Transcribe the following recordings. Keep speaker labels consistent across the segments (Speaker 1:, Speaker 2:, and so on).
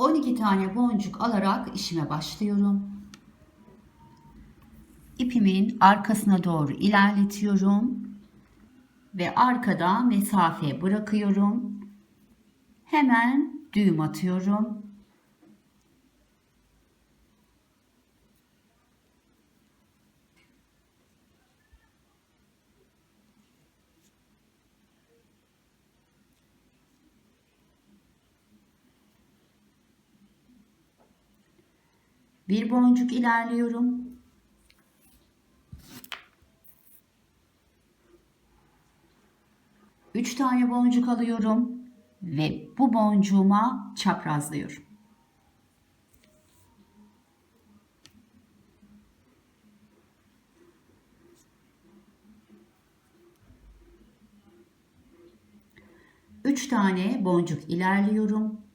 Speaker 1: 12 tane boncuk alarak işime başlıyorum. İpimin arkasına doğru ilerletiyorum ve arkada mesafe bırakıyorum. Hemen düğüm atıyorum. Bir boncuk ilerliyorum. Üç tane boncuk alıyorum ve bu boncuğuma çaprazlıyorum. Üç tane boncuk ilerliyorum.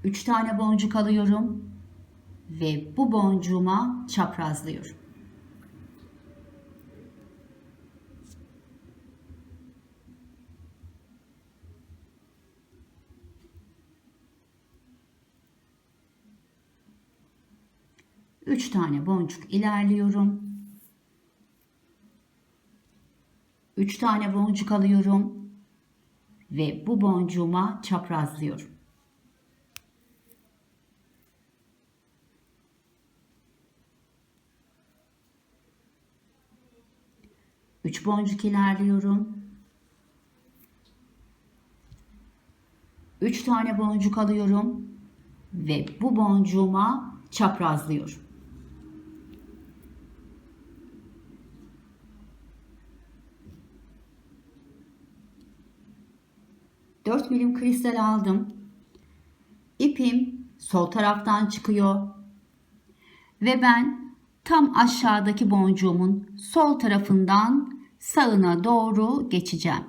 Speaker 1: Üç tane boncuk alıyorum ve bu boncuğuma çaprazlıyorum. Üç tane boncuk ilerliyorum. Üç tane boncuk alıyorum ve bu boncuğuma çaprazlıyorum. Üç boncuk ilerliyorum. Üç tane boncuk alıyorum ve bu boncuğuma çaprazlıyorum. 4 milim kristal aldım. İpim sol taraftan çıkıyor ve ben tam aşağıdaki boncuğumun sol tarafından sağına doğru geçeceğim.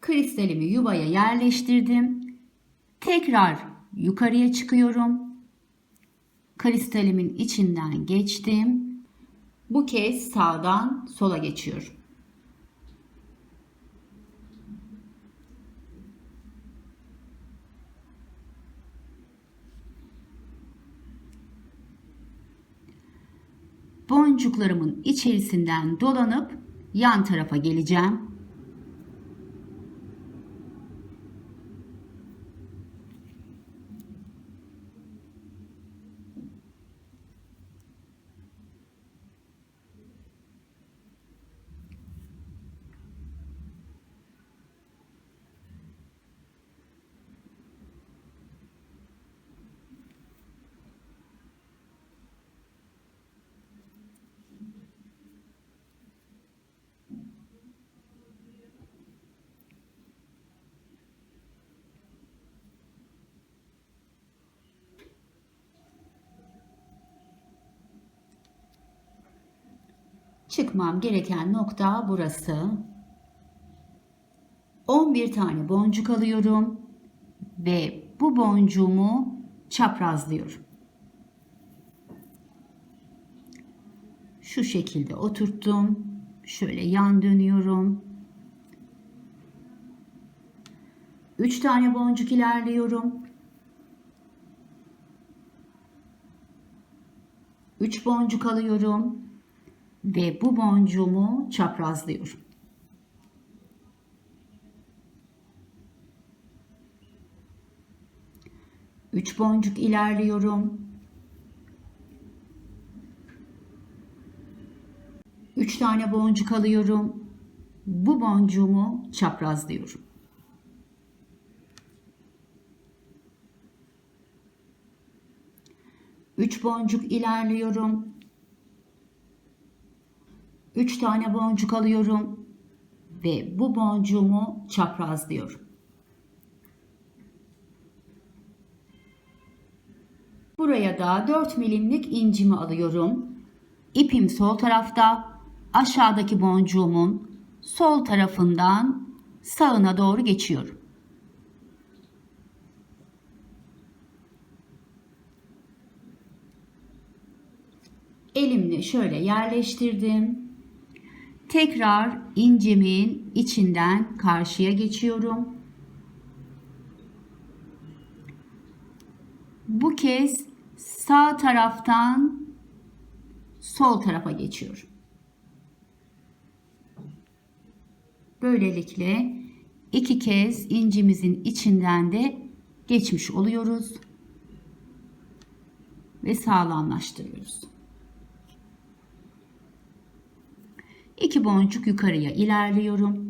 Speaker 1: Kristalimi yuvaya yerleştirdim. Tekrar yukarıya çıkıyorum. Kristalimin içinden geçtim. Bu kez sağdan sola geçiyorum. boncuklarımın içerisinden dolanıp yan tarafa geleceğim. Çıkmam gereken nokta burası. 11 tane boncuk alıyorum ve bu boncuğumu çaprazlıyorum. Şu şekilde oturttum. Şöyle yan dönüyorum. 3 tane boncuk ilerliyorum. 3 boncuk alıyorum ve bu boncuğumu çaprazlıyorum. Üç boncuk ilerliyorum. 3 tane boncuk alıyorum. Bu boncuğumu çaprazlıyorum. Üç boncuk ilerliyorum. 3 tane boncuk alıyorum ve bu boncuğumu çaprazlıyorum. Buraya da 4 milimlik incimi alıyorum. İpim sol tarafta, aşağıdaki boncuğumun sol tarafından sağına doğru geçiyorum. Elimle şöyle yerleştirdim. Tekrar incimin içinden karşıya geçiyorum. Bu kez sağ taraftan sol tarafa geçiyorum. Böylelikle 2 kez incimizin içinden de geçmiş oluyoruz ve sağlamlaştırıyoruz. 2 boncuk yukarıya ilerliyorum.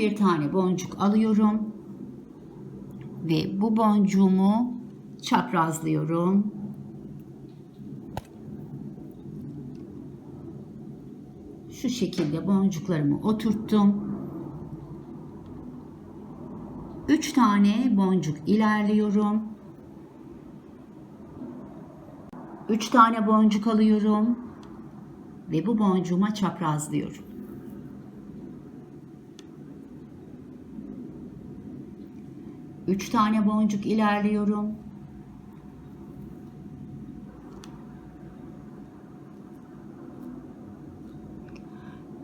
Speaker 1: Bir tane boncuk alıyorum ve bu boncuğumu çaprazlıyorum. Şu şekilde boncuklarımı oturttum. 3 tane boncuk ilerliyorum. 3 tane boncuk alıyorum ve bu boncuğuma çaprazlıyorum. 3 tane boncuk ilerliyorum.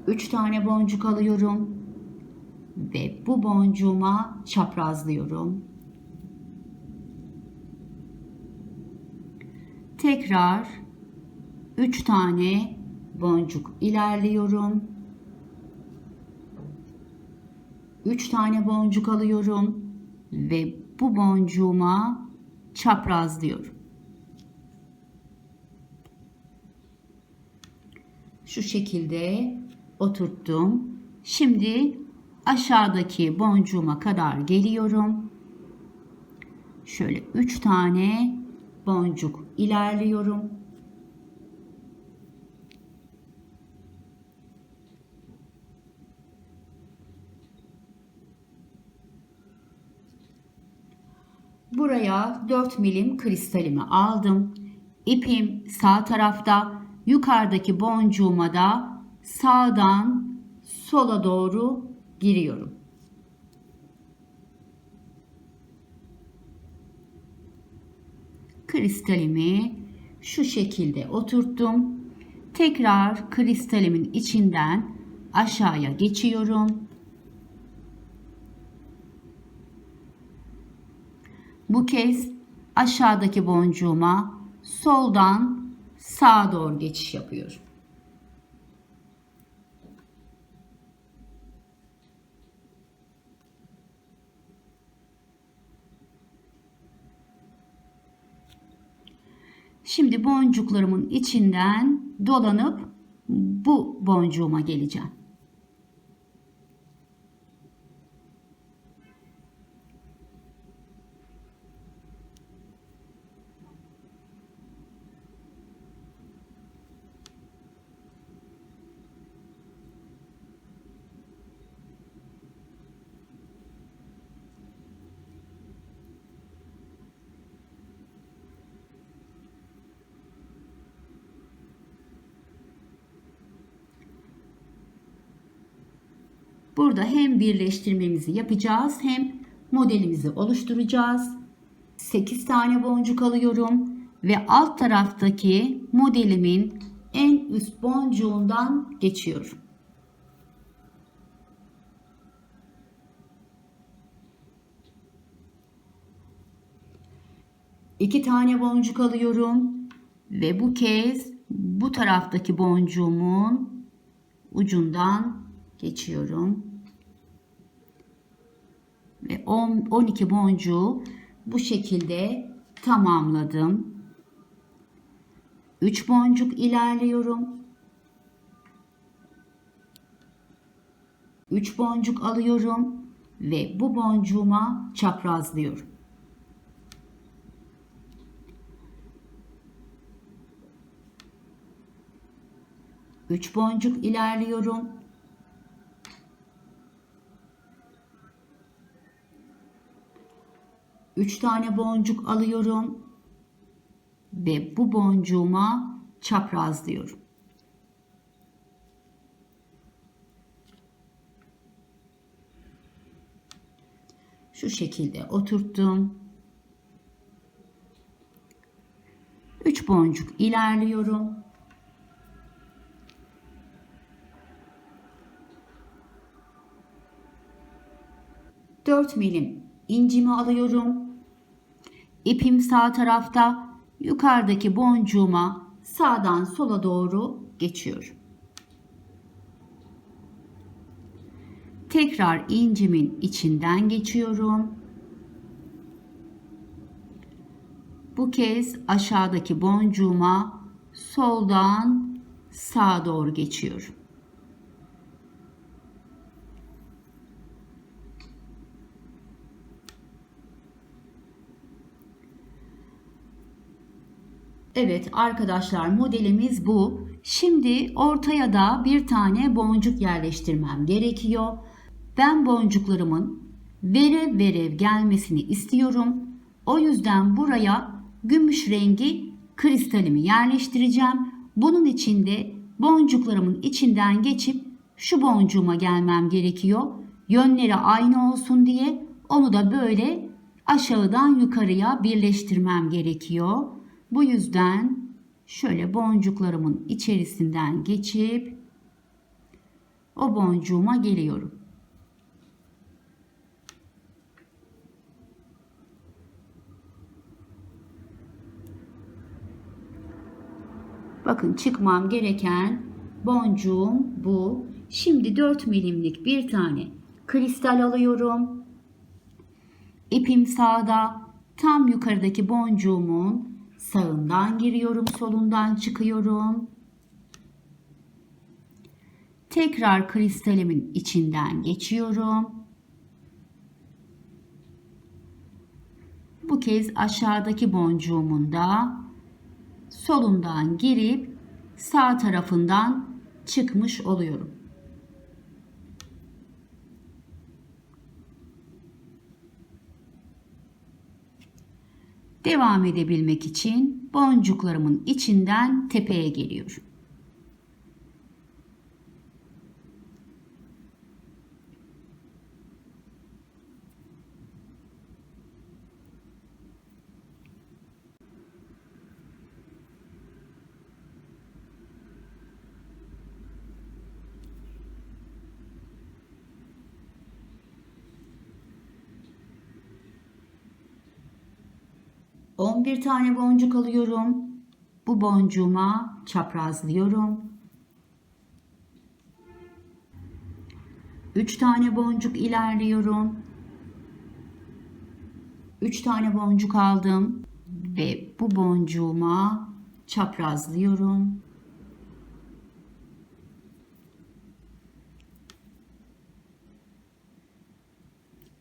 Speaker 1: 3 tane boncuk alıyorum ve bu boncuğuma çaprazlıyorum. Tekrar 3 tane boncuk ilerliyorum. 3 tane boncuk alıyorum ve bu boncuğuma çaprazlıyorum. Şu şekilde oturttum. Şimdi aşağıdaki boncuğuma kadar geliyorum. Şöyle 3 tane boncuk ilerliyorum. Buraya 4 milim kristalimi aldım. İpim sağ tarafta, yukarıdaki boncuğuma da sağdan sola doğru giriyorum. Kristalimi şu şekilde oturttum. Tekrar kristalimin içinden aşağıya geçiyorum. Bu kez aşağıdaki boncuğuma soldan sağa doğru geçiş yapıyorum. Şimdi boncuklarımın içinden dolanıp bu boncuğuma geleceğim. Burada hem birleştirmemizi yapacağız hem modelimizi oluşturacağız. 8 tane boncuk alıyorum ve alt taraftaki modelimin en üst boncuğundan geçiyorum. İki tane boncuk alıyorum ve bu kez bu taraftaki boncuğumun ucundan geçiyorum. Ve 12 boncuğu bu şekilde tamamladım. 3 boncuk ilerliyorum. 3 boncuk alıyorum ve bu boncuğuma çaprazlıyorum. Üç boncuk ilerliyorum. Üç tane boncuk alıyorum ve bu boncuğuma çaprazlıyorum. Şu şekilde oturttum. 3 boncuk ilerliyorum. Dört milim incimi alıyorum. İpim sağ tarafta, yukarıdaki boncuğuma sağdan sola doğru geçiyorum. Tekrar incimin içinden geçiyorum. Bu kez aşağıdaki boncuğuma soldan sağa doğru geçiyorum. Evet arkadaşlar, modelimiz bu. Şimdi ortaya da bir tane boncuk yerleştirmem gerekiyor. Ben boncuklarımın verev verev gelmesini istiyorum. O yüzden buraya gümüş rengi kristalimi yerleştireceğim. Bunun için de boncuklarımın içinden geçip şu boncuğuma gelmem gerekiyor. Yönleri aynı olsun diye onu da böyle aşağıdan yukarıya birleştirmem gerekiyor. Bu yüzden şöyle boncuklarımın içerisinden geçip o boncuğuma geliyorum. Bakın, çıkmam gereken boncuğum bu. Şimdi 4 milimlik bir tane kristal alıyorum. İpim sağda, tam yukarıdaki boncuğumun sağından giriyorum, solundan çıkıyorum. Tekrar kristalimin içinden geçiyorum. Bu kez aşağıdaki boncuğumun da solundan girip sağ tarafından çıkmış oluyorum. Devam edebilmek için boncuklarımın içinden tepeye geliyorum. 11 tane boncuk alıyorum. Bu boncuğuma çaprazlıyorum. 3 tane boncuk ilerliyorum. 3 tane boncuk aldım ve bu boncuğuma çaprazlıyorum.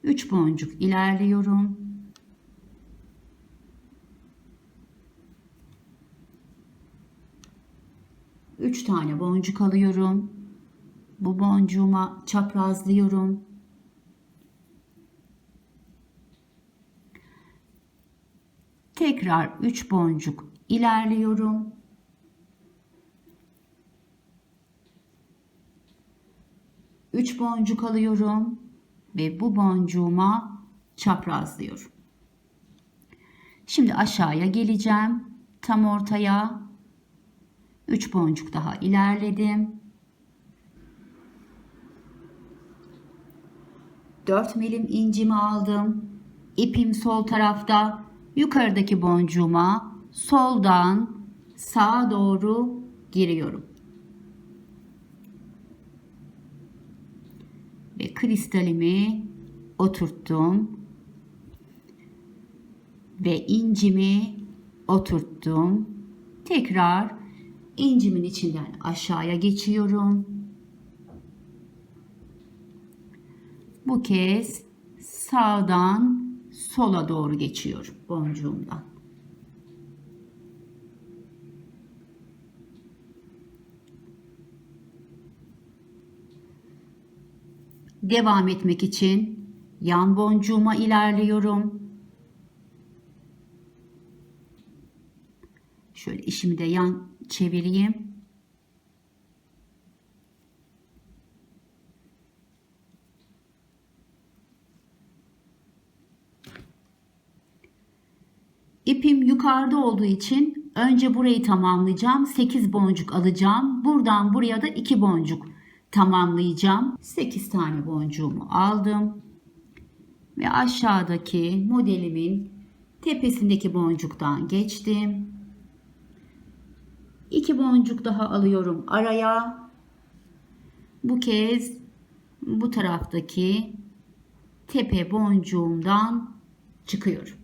Speaker 1: 3 boncuk ilerliyorum. 3 tane boncuk alıyorum. Bu boncuğuma çaprazlıyorum. Tekrar 3 boncuk ilerliyorum. 3 boncuk alıyorum ve bu boncuğuma çaprazlıyorum. Şimdi aşağıya geleceğim. Tam ortaya 3 boncuk daha ilerledim. 4 milim incimi aldım. İpim sol tarafta. Yukarıdaki boncuğuma soldan sağa doğru giriyorum. Ve kristalimi oturttum. Ve incimi oturttum. Tekrar incimin içinden aşağıya geçiyorum. Bu kez sağdan sola doğru geçiyorum boncuğumdan. Devam etmek için yan boncuğuma ilerliyorum. Şöyle işimi de yan çevireyim. İpim yukarıda olduğu için önce burayı tamamlayacağım. 8 boncuk alacağım. Buradan buraya da 2 boncuk tamamlayacağım. 8 tane boncuğumu aldım. Ve aşağıdaki modelimin tepesindeki boncuktan geçtim. 2 boncuk daha alıyorum araya. Bu kez bu taraftaki tepe boncuğumdan çıkıyorum.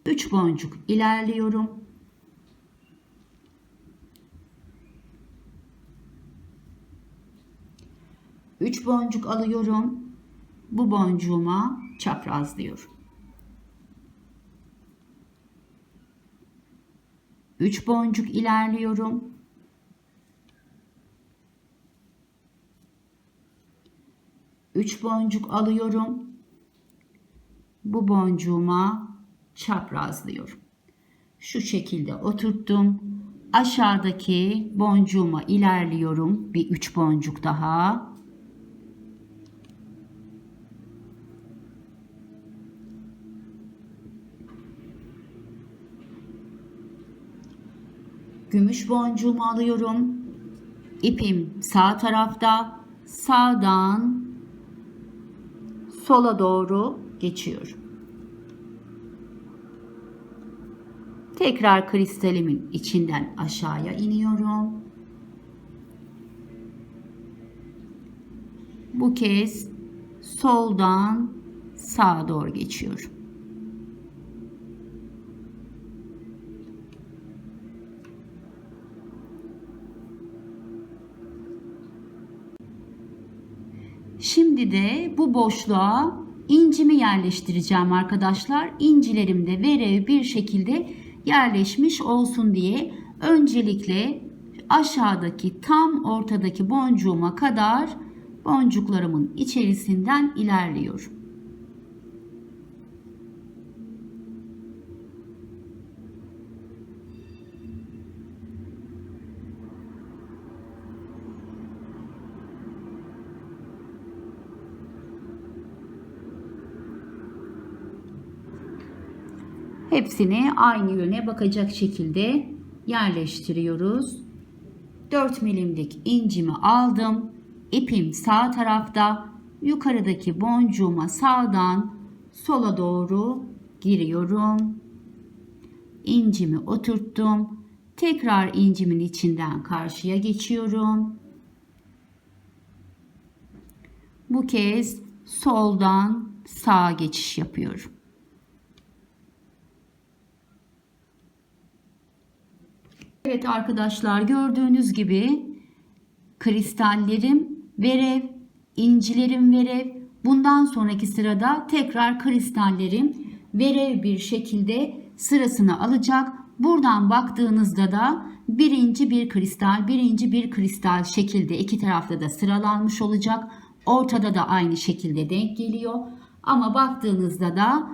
Speaker 1: Üç boncuk ilerliyorum. Üç boncuk alıyorum. Bu boncuğuma çaprazlıyorum. 3 boncuk ilerliyorum. 3 boncuk alıyorum. Bu boncuğuma çaprazlıyorum. Şu şekilde oturttum. Aşağıdaki boncuğuma ilerliyorum. Bir 3 boncuk daha. Gümüş boncuğumu alıyorum. İpim sağ tarafta. Sağdan sola doğru geçiyorum. Tekrar kristalimin içinden aşağıya iniyorum. Bu kez soldan sağa doğru geçiyorum. Şimdi de bu boşluğa incimi yerleştireceğim arkadaşlar. İncilerim de verev bir şekilde yerleşmiş olsun diye öncelikle aşağıdaki tam ortadaki boncuğuma kadar boncuklarımın içerisinden ilerliyorum. Hepsini aynı yöne bakacak şekilde yerleştiriyoruz. 4 milimlik incimi aldım. İpim sağ tarafta. Yukarıdaki boncuğuma sağdan sola doğru giriyorum. İncimi oturttum. Tekrar incimin içinden karşıya geçiyorum. Bu kez soldan sağa geçiş yapıyorum. Evet arkadaşlar, gördüğünüz gibi kristallerim verev, incilerim verev. Bundan sonraki sırada tekrar kristallerim verev bir şekilde sırasını alacak. Buradan baktığınızda da birinci bir kristal, birinci bir kristal şekilde iki tarafta da sıralanmış olacak. Ortada da aynı şekilde denk geliyor. Ama baktığınızda da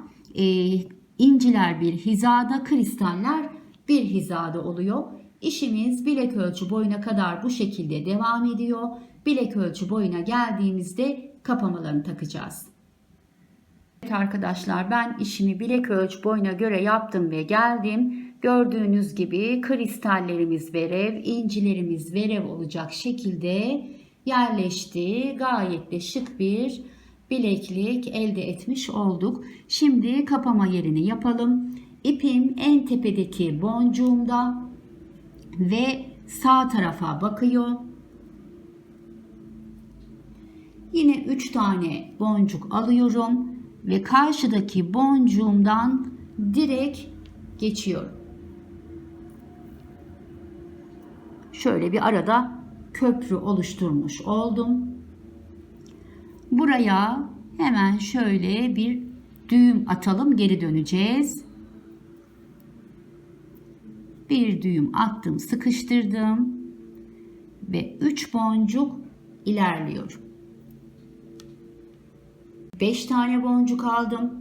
Speaker 1: inciler bir hizada, kristaller bir hizada oluyor. İşimiz bilek ölçü boyuna kadar bu şekilde devam ediyor. Bilek ölçü boyuna geldiğimizde kapamalarını takacağız. Evet arkadaşlar, ben işimi bilek ölçü boyuna göre yaptım ve geldim. Gördüğünüz gibi kristallerimiz verev, incilerimiz verev olacak şekilde yerleşti. Gayet de şık bir bileklik elde etmiş olduk. Şimdi kapama yerini yapalım. İpim en tepedeki boncuğumda ve sağ tarafa bakıyor. Yine 3 tane boncuk alıyorum ve karşıdaki boncuğumdan direkt geçiyorum. Şöyle bir arada köprü oluşturmuş oldum. Buraya hemen şöyle bir düğüm atalım, geri döneceğiz. Bir düğüm attım, sıkıştırdım ve 3 boncuk ilerliyorum. 5 tane boncuk aldım.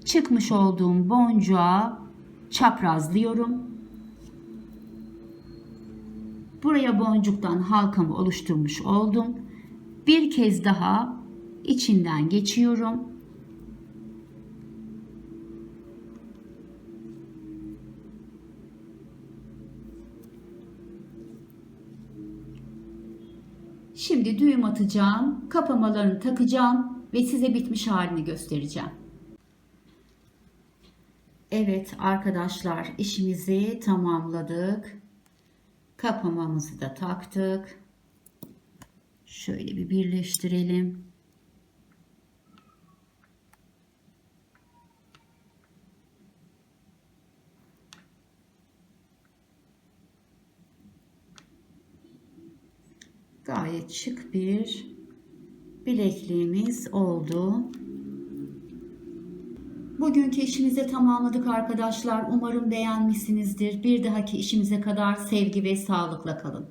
Speaker 1: Çıkmış olduğum boncuğa çaprazlıyorum. Buraya boncuktan halkamı oluşturmuş oldum. Bir kez daha içinden geçiyorum. Şimdi düğüm atacağım, kapamalarını takacağım ve size bitmiş halini göstereceğim. Evet arkadaşlar, işimizi tamamladık. Kapamamızı da taktık. Şöyle bir birleştirelim. Gayet şık bir bilekliğimiz oldu. Bugünkü işimizi de tamamladık arkadaşlar. Umarım beğenmişsinizdir. Bir dahaki işimize kadar sevgi ve sağlıkla kalın.